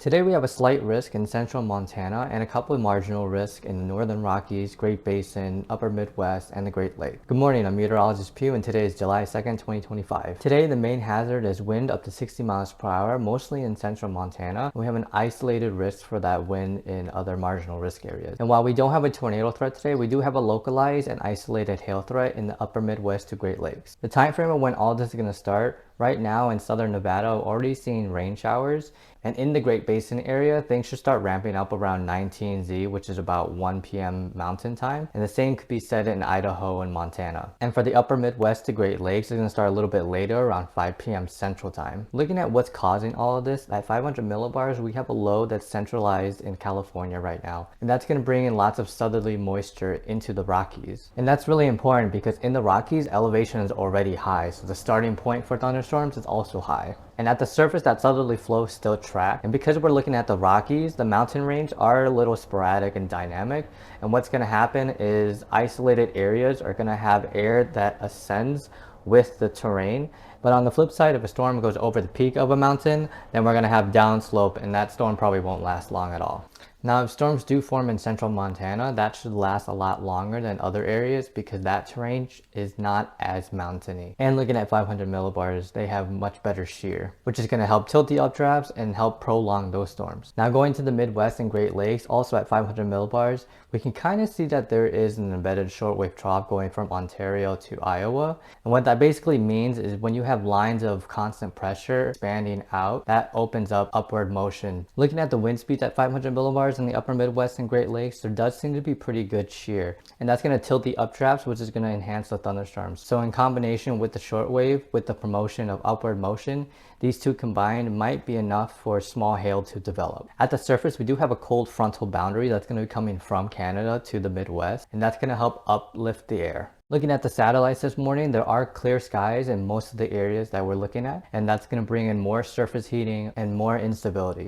Today we have a slight risk in central Montana and a couple of marginal risks in the northern Rockies, Great Basin, upper Midwest, and the Great Lakes. Good morning, I'm meteorologist Pew and today is July 2nd, 2025. Today the main hazard is wind up to 60 miles per hour, mostly in central Montana. We have an isolated risk for that wind in other marginal risk areas. And while we don't have a tornado threat today, we do have a localized and isolated hail threat in the upper Midwest to Great Lakes. The time frame of when all this is going to start, right now in southern Nevada, already seeing rain showers, and in the Great Basin area, things should start ramping up around 19Z, which is about 1 p.m. mountain time. And the same could be said in Idaho and Montana. And for the upper Midwest to Great Lakes, it's going to start a little bit later, around 5 p.m. Central Time. Looking at what's causing all of this, at 500 millibars, we have a low that's centralized in California right now. And that's going to bring in lots of southerly moisture into the Rockies. And that's really important because in the Rockies, elevation is already high. So the starting point for thunderstorms is also high. And at the surface, that southerly flow still tracks. And because we're looking at the Rockies, the mountain range are a little sporadic and dynamic. And what's going to happen is isolated areas are going to have air that ascends with the terrain. But on the flip side, if a storm goes over the peak of a mountain, then we're going to have downslope, and that storm probably won't last long at all. Now, if storms do form in central Montana, that should last a lot longer than other areas because that terrain is not as mountainy. And looking at 500 millibars, they have much better shear, which is going to help tilt the updrafts and help prolong those storms. Now, going to the Midwest and Great Lakes, also at 500 millibars, we can kind of see that there is an embedded shortwave trough going from Ontario to Iowa. And what that basically means is when you have lines of constant pressure expanding out, that opens up upward motion. Looking at the wind speeds at 500 millibars in the upper Midwest and Great Lakes, there does seem to be pretty good shear. And that's going to tilt the updrafts, which is going to enhance the thunderstorms. So in combination with the shortwave, with the promotion of upward motion, these two combined might be enough for small hail to develop. At the surface, we do have a cold frontal boundary that's going to be coming from Canada to the Midwest, and that's going to help uplift the air. Looking at the satellites this morning, there are clear skies in most of the areas that we're looking at, and that's going to bring in more surface heating and more instability.